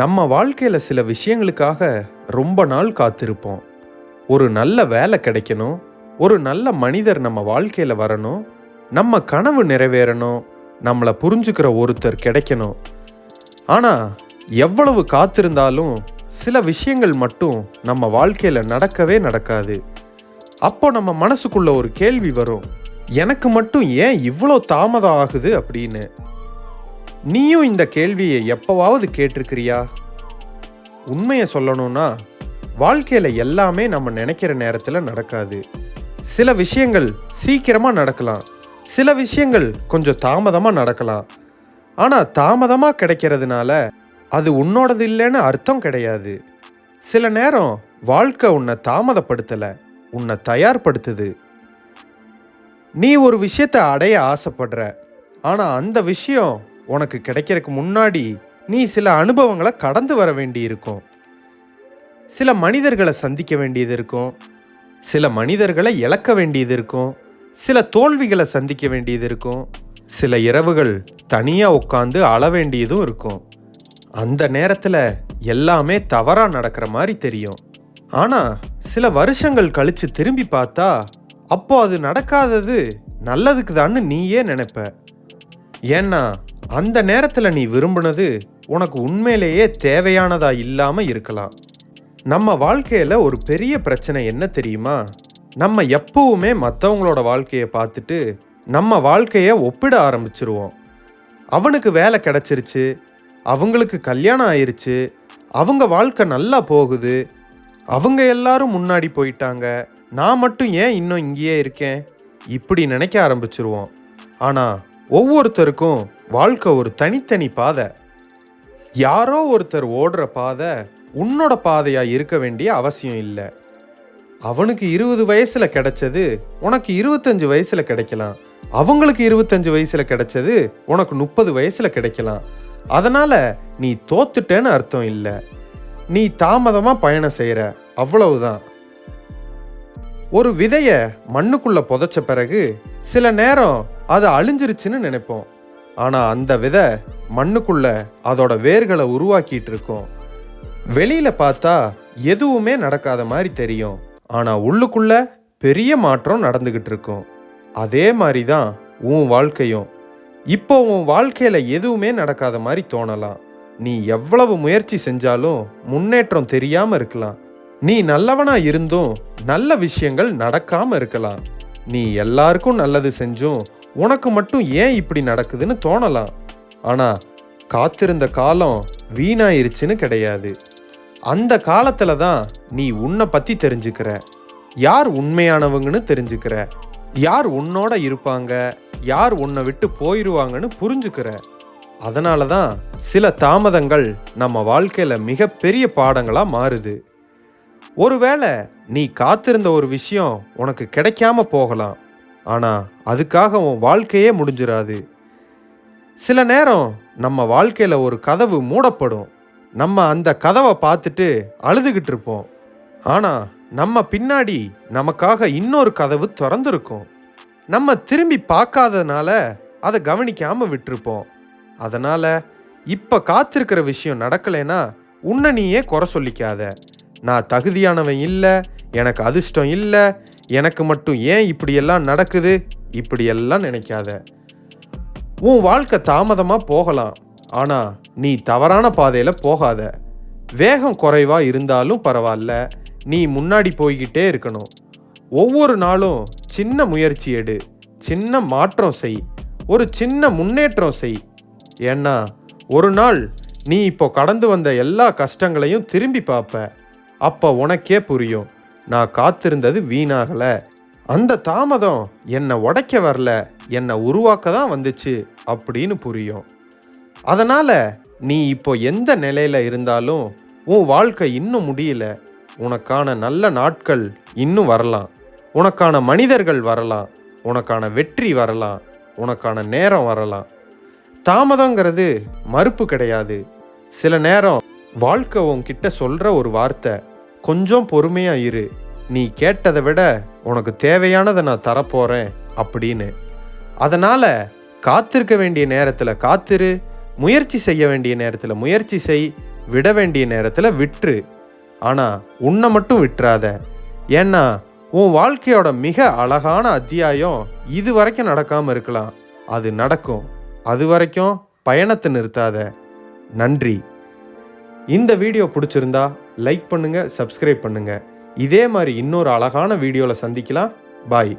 நம்ம வாழ்க்கையில சில விஷயங்களுக்காக ரொம்ப நாள் காத்திருப்போம். ஒரு நல்ல வேலை கிடைக்கணும், ஒரு நல்ல மனிதர் நம்ம வாழ்க்கையில வரணும், நம்ம கனவு நிறைவேறணும், நம்மளை புரிஞ்சுக்கிற ஒருத்தர் கிடைக்கணும். ஆனா எவ்வளவு காத்திருந்தாலும் சில விஷயங்கள் மட்டும் நம்ம வாழ்க்கையில நடக்கவே நடக்காது. அப்போ நம்ம மனசுக்குள்ள ஒரு கேள்வி வரும், எனக்கு மட்டும் ஏன் இவ்வளோ தாமதம் ஆகுது அப்படின்னு. நீயும் இந்த கேள்வியை எப்பவாவது கேட்டிருக்கிறியா? உண்மையை சொல்லணும்னா, வாழ்க்கையில எல்லாமே நம்ம நினைக்கிற நேரத்தில் நடக்காது. சில விஷயங்கள் சீக்கிரமா நடக்கலாம், சில விஷயங்கள் கொஞ்சம் தாமதமா நடக்கலாம். ஆனா தாமதமா கிடைக்கிறதுனால அது உன்னோடது இல்லைன்னு அர்த்தம் கிடையாது. சில நேரம் வாழ்க்கை உன்னை தாமதப்படுத்தல, உன்னை தயார்படுத்துது. நீ ஒரு விஷயத்தை அடைய ஆசைப்படுற, ஆனா அந்த விஷயம் உனக்கு கிடைக்கிறதுக்கு முன்னாடி நீ சில அனுபவங்களை கடந்து வர வேண்டி இருக்கும். சில மனிதர்களை சந்திக்க வேண்டியது இருக்கும், சில மனிதர்களை இழக்க வேண்டியது இருக்கும், சில தோல்விகளை சந்திக்க வேண்டியது இருக்கும், சில இரவுகள் தனியாக உட்காந்து அழ வேண்டியதும் இருக்கும். அந்த நேரத்தில் எல்லாமே தவறா நடக்கிற மாதிரி தெரியும். ஆனால் சில வருஷங்கள் கழிச்சு திரும்பி பார்த்தா அப்போ அது நடக்காதது நல்லதுக்கு தான்னு நீயே நினைப்ப. ஏன்னா அந்த நேரத்தில் நீ விரும்பினது உனக்கு உண்மையிலேயே தேவையானதா இல்லாமல் இருக்கலாம். நம்ம வாழ்க்கையில் ஒரு பெரிய பிரச்சனை என்ன தெரியுமா? நம்ம எப்பவுமே மற்றவங்களோட வாழ்க்கையை பார்த்துட்டு நம்ம வாழ்க்கையை ஒப்பிட ஆரம்பிச்சிருவோம். அவனுக்கு வேலை கிடைச்சிருச்சு, அவங்களுக்கு கல்யாணம் ஆயிருச்சு, அவங்க வாழ்க்கை நல்லா போகுது, அவங்க எல்லாரும் முன்னாடி போயிட்டாங்க, நான் மட்டும் ஏன் இன்னும் இங்கேயே இருக்கேன், இப்படி நினைக்க ஆரம்பிச்சிருவோம். ஆனால் ஒவ்வொருத்தருக்கும் வாழ்க்கை ஒரு தனித்தனி பாதை. யாரோ ஒருத்தர் ஓடுற பாதை உன்னோட பாதையா இருக்க வேண்டிய அவசியம் இல்லை. அவனுக்கு 20 வயசுல கிடைச்சது உனக்கு 25 வயசுல கிடைக்கலாம், அவங்களுக்கு 25 வயசுல கிடைச்சது உனக்கு 30 வயசுல கிடைக்கலாம். அதனால நீ தோத்துட்டேன்னு அர்த்தம் இல்லை, நீ தாமதமா பயணம் செய்யற, அவ்வளவுதான். ஒரு விதைய மண்ணுக்குள்ள புதைச்ச பிறகு சில நேரம் அது அழிஞ்சிருச்சுன்னு நினைப்போம். ஆனா அந்த விதை மண்ணுக்குள்ள அதோட வேர்களை உருவாக்கிட்டு இருக்கும். வெளியில பார்த்தா எதுவுமே நடக்காத மாதிரி தெரியும், ஆனா உள்ளுக்குள்ள பெரிய மாற்றம் நடந்துகிட்டு இருக்கும். அதே மாதிரி தான் உன் வாழ்க்கையும். இப்போ உன் வாழ்க்கையில எதுவுமே நடக்காத மாதிரி தோணலாம். நீ எவ்வளவு முயற்சி செஞ்சாலும் முன்னேற்றம் தெரியாம இருக்கலாம். நீ நல்லவனா இருந்தும் நல்ல விஷயங்கள் நடக்காம இருக்கலாம். நீ எல்லாருக்கும் நல்லது செஞ்சும் உனக்கு மட்டும் ஏன் இப்படி நடக்குதுன்னு தோணலாம். ஆனா காத்திருந்த காலம் வீணாயிருச்சுன்னு கிடையாது. அந்த காலத்துல தான் நீ உன்னை பத்தி தெரிஞ்சுக்கிற, யார் உண்மையானவங்கன்னு தெரிஞ்சுக்கிற, யார் உன்னோட இருப்பாங்க, யார் உன்னை விட்டு போயிடுவாங்கன்னு புரிஞ்சுக்கிற. அதனால தான் சில தாமதங்கள் நம்ம வாழ்க்கையில மிகப்பெரிய பாடங்களா மாறுது. ஒருவேளை நீ காத்திருந்த ஒரு விஷயம் உனக்கு கிடைக்காம போகலாம், ஆனா அதுக்காக உன் வாழ்க்கையே முடிஞ்சிடாது. சில நேரம் நம்ம வாழ்க்கையில ஒரு கதவு மூடப்படும், நம்ம அந்த கதவை பார்த்துட்டு அழுதுகிட்டு இருப்போம். ஆனா நம்ம பின்னாடி நமக்காக இன்னொரு கதவு திறந்திருக்கும். நம்ம திரும்பி பார்க்காதனால அதை கவனிக்காம விட்டுருப்போம். அதனால இப்ப காத்திருக்கிற விஷயம் நடக்கலைன்னா உன்னை நீயே குறை சொல்லிக்காத. நான் தகுதியானவன் இல்லை, எனக்கு அதிர்ஷ்டம் இல்லை, எனக்கு மட்டும் ஏன் இப்படியெல்லாம் நடக்குது, இப்படியெல்லாம் நினைக்காத. உன் வாழ்க்கை தாமதமாக போகலாம், ஆனால் நீ தவறான பாதையில் போகாத. வேகம் குறைவா இருந்தாலும் பரவாயில்ல, நீ முன்னாடி போய்கிட்டே இருக்கணும். ஒவ்வொரு நாளும் சின்ன முயற்சி எடு, சின்ன மாற்றம் செய், ஒரு சின்ன முன்னேற்றம் செய். ஏன்னா ஒரு நாள் நீ இப்போ கடந்து வந்த எல்லா கஷ்டங்களையும் திரும்பி பார்ப்ப. அப்போ உனக்கே புரியும், நான் காத்திருந்தது வீணாகல, அந்த தாமதம் என்னை உடைக்க வரல, என்னை உருவாக்க தான் வந்துச்சு அப்படின்னு புரியும். அதனால நீ இப்போ எந்த நிலையில இருந்தாலும் உன் வாழ்க்கை இன்னும் முடியல. உனக்கான நல்ல நாட்கள் இன்னும் வரலாம், உனக்கான மனிதர்கள் வரலாம், உனக்கான வெற்றி வரலாம், உனக்கான நேரம் வரலாம். தாமதங்கிறது மறுப்பு கிடையாது. சில நேரம் வாழ்க்கை உன்கிட்ட சொல்ற ஒரு வார்த்தை, கொஞ்சம் பொறுமையா இரு, நீ கேட்டதை விட உனக்கு தேவையானதை நான் தரப்போறேன் அப்படின்னு. அதனால காத்திருக்க வேண்டிய நேரத்தில் காத்திரு, முயற்சி செய்ய வேண்டிய நேரத்தில் முயற்சி செய், விட வேண்டிய நேரத்தில் விட்டுரு. ஆனால் உன்னை மட்டும் விட்டுறாத. ஏன்னா உன் வாழ்க்கையோட மிக அழகான அத்தியாயம் இது வரைக்கும் நடக்காமல் இருக்கலாம். அது நடக்கும். அது வரைக்கும் பயணத்தை நிறுத்தாத. நன்றி. இந்த வீடியோ பிடிச்சிருந்தா லைக் பண்ணுங்கள், சப்ஸ்கிரைப் பண்ணுங்கள். இதே மாதிரி இன்னொரு அழகான வீடியோவில் சந்திக்கலாம். பாய்.